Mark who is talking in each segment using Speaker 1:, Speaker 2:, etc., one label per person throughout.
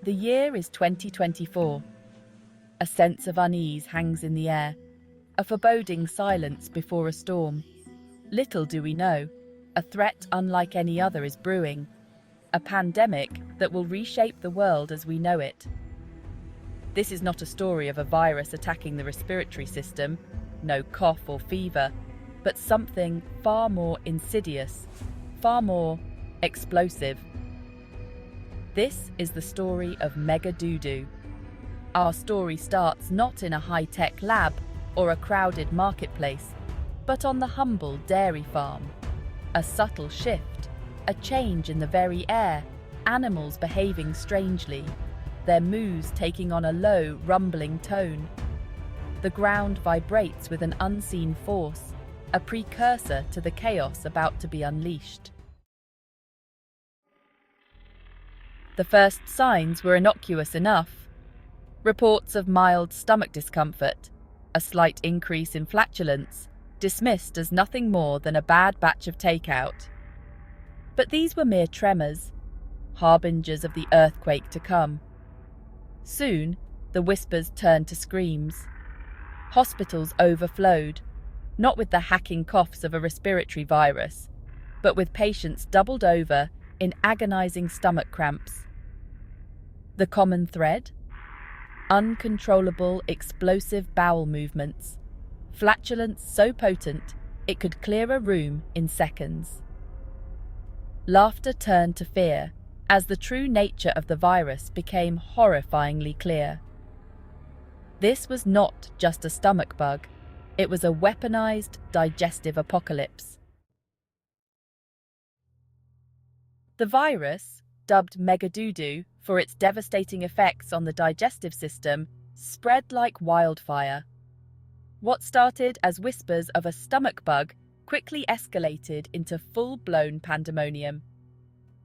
Speaker 1: The year is 2024. A sense of unease hangs in the air, a foreboding silence before a storm. Little do we know, a threat unlike any other is brewing, a pandemic that will reshape the world as we know it. This is not a story of a virus attacking the respiratory system, no cough or fever, but something far more insidious, far more explosive. This is the story of Doodoo. Our story starts not in a high-tech lab or a crowded marketplace, but on the humble dairy farm. A subtle shift, a change in the very air, animals behaving strangely, their moos taking on a low, rumbling tone. The ground vibrates with an unseen force, a precursor to the chaos about to be unleashed. The first signs were innocuous enough. Reports of mild stomach discomfort, a slight increase in flatulence, dismissed as nothing more than a bad batch of takeout. But these were mere tremors, harbingers of the earthquake to come. Soon, the whispers turned to screams. Hospitals overflowed, not with the hacking coughs of a respiratory virus, but with patients doubled over in agonizing stomach cramps. The common thread? Uncontrollable, explosive bowel movements, flatulence so potent it could clear a room in seconds. Laughter turned to fear as the true nature of the virus became horrifyingly clear. This was not just a stomach bug, it was a weaponized digestive apocalypse. The virus, dubbed Doodoo for its devastating effects on the digestive system, spread like wildfire. What started as whispers of a stomach bug quickly escalated into full-blown pandemonium.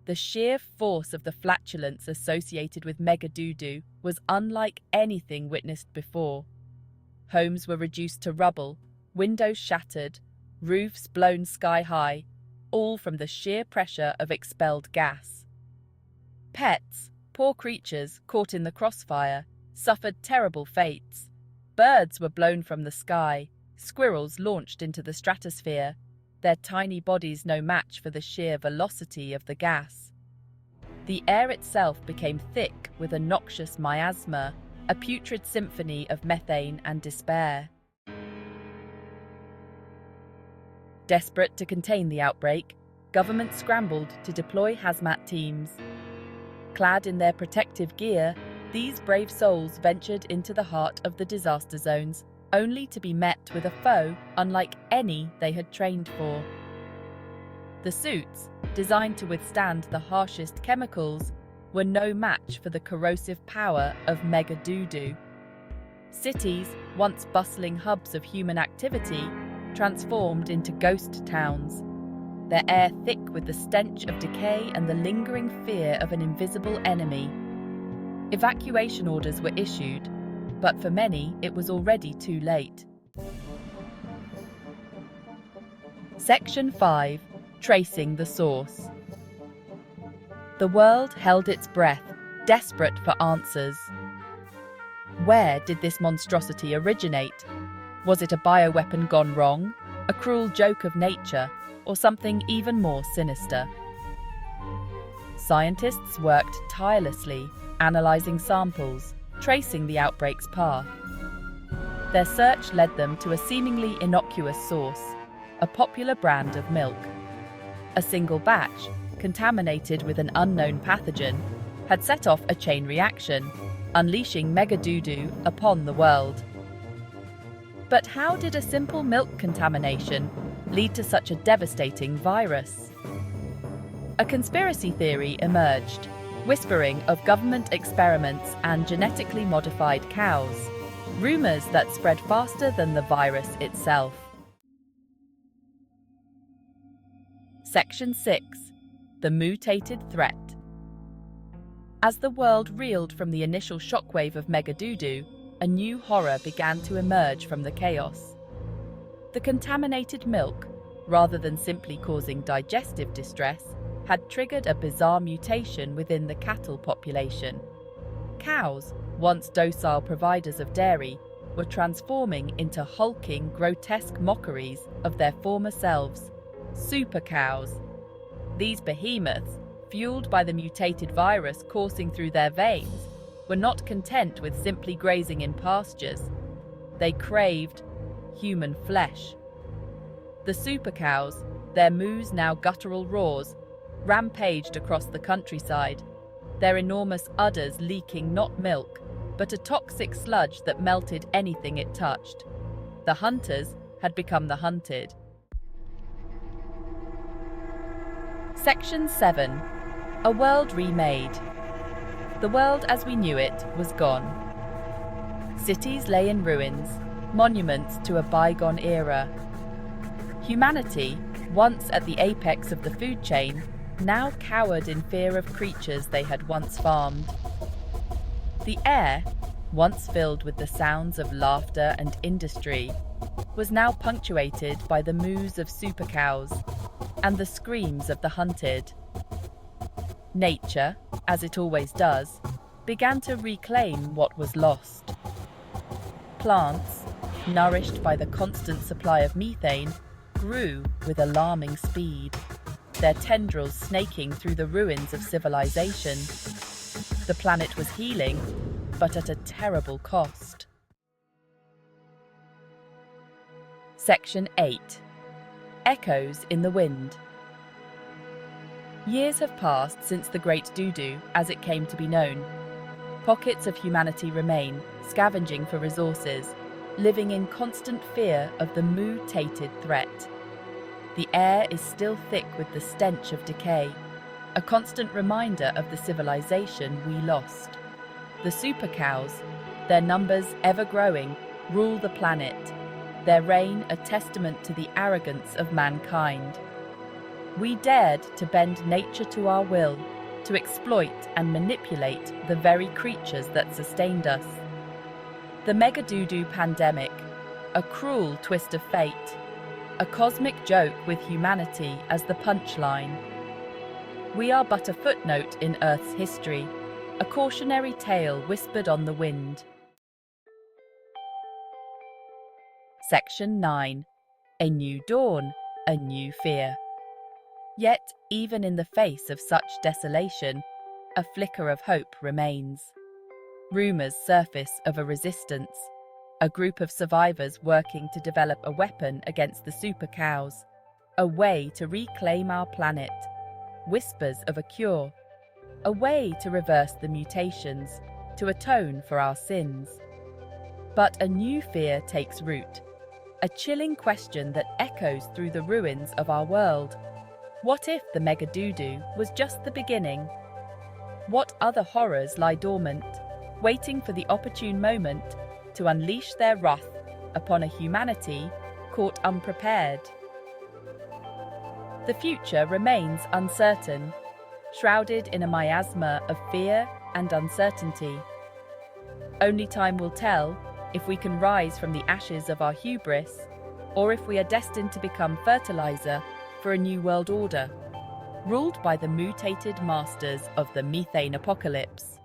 Speaker 1: The sheer force of the flatulence associated with Doodoo was unlike anything witnessed before. Homes were reduced to rubble, windows shattered, roofs blown sky-high, all from the sheer pressure of expelled gas. Pets, poor creatures caught in the crossfire, suffered terrible fates. Birds were blown from the sky, squirrels launched into the stratosphere, their tiny bodies no match for the sheer velocity of the gas. The air itself became thick with a noxious miasma, a putrid symphony of methane and despair. Desperate to contain the outbreak, governments scrambled to deploy hazmat teams. Clad in their protective gear, these brave souls ventured into the heart of the disaster zones, only to be met with a foe unlike any they had trained for. The suits, designed to withstand the harshest chemicals, were no match for the corrosive power of Doodoo. Cities, once bustling hubs of human activity, transformed into ghost towns, their air thick with the stench of decay and the lingering fear of an invisible enemy. Evacuation orders were issued, but for many it was already too late. Section 5. Tracing the source. The world held its breath, desperate for answers. Where did this monstrosity originate? Was it a bioweapon gone wrong, a cruel joke of nature, or something even more sinister? Scientists worked tirelessly, analysing samples, tracing the outbreak's path. Their search led them to a seemingly innocuous source, a popular brand of milk. A single batch, contaminated with an unknown pathogen, had set off a chain reaction, unleashing Doodoo upon the world. But how did a simple milk contamination lead to such a devastating virus? A conspiracy theory emerged, whispering of government experiments and genetically modified cows, rumours that spread faster than the virus itself. Section 6. The mutated threat. As the world reeled from the initial shockwave of Doodoo, a new horror began to emerge from the chaos. The contaminated milk, rather than simply causing digestive distress, had triggered a bizarre mutation within the cattle population. Cows, once docile providers of dairy, were transforming into hulking, grotesque mockeries of their former selves. Super cows. These behemoths, fueled by the mutated virus coursing through their veins, were not content with simply grazing in pastures. They craved human flesh. The super cows, their moos now guttural roars, rampaged across the countryside, their enormous udders leaking not milk, but a toxic sludge that melted anything it touched. The hunters had become the hunted. Section 7. A world remade. The world as we knew it was gone. Cities lay in ruins, monuments to a bygone era. Humanity, once at the apex of the food chain, now cowered in fear of creatures they had once farmed. The air, once filled with the sounds of laughter and industry, was now punctuated by the moos of super cows and the screams of the hunted. Nature, as it always does, began to reclaim what was lost. Plants, nourished by the constant supply of methane, grew with alarming speed, their tendrils snaking through the ruins of civilization. The planet was healing, but at a terrible cost. Section 8. Echoes in the Wind. Years have passed since the Great Doodoo, as it came to be known. Pockets of humanity remain, scavenging for resources, living in constant fear of the mutated threat. The air is still thick with the stench of decay, a constant reminder of the civilization we lost. The super cows, their numbers ever growing, rule the planet, their reign a testament to the arrogance of mankind. We dared to bend nature to our will, to exploit and manipulate the very creatures that sustained us. The Mega-Doodoo pandemic, a cruel twist of fate, a cosmic joke with humanity as the punchline. We are but a footnote in Earth's history, a cautionary tale whispered on the wind. Section 9. A new dawn, a new fear. Yet, even in the face of such desolation, a flicker of hope remains. Rumours surface of a resistance, a group of survivors working to develop a weapon against the super cows, a way to reclaim our planet, whispers of a cure, a way to reverse the mutations, to atone for our sins. But a new fear takes root, a chilling question that echoes through the ruins of our world. What if the Mega-Doodoo was just the beginning? What other horrors lie dormant, waiting for the opportune moment to unleash their wrath upon a humanity caught unprepared? The future remains uncertain, shrouded in a miasma of fear and uncertainty. Only time will tell if we can rise from the ashes of our hubris, or if we are destined to become fertilizer for a new world order, ruled by the mutated masters of the methane apocalypse.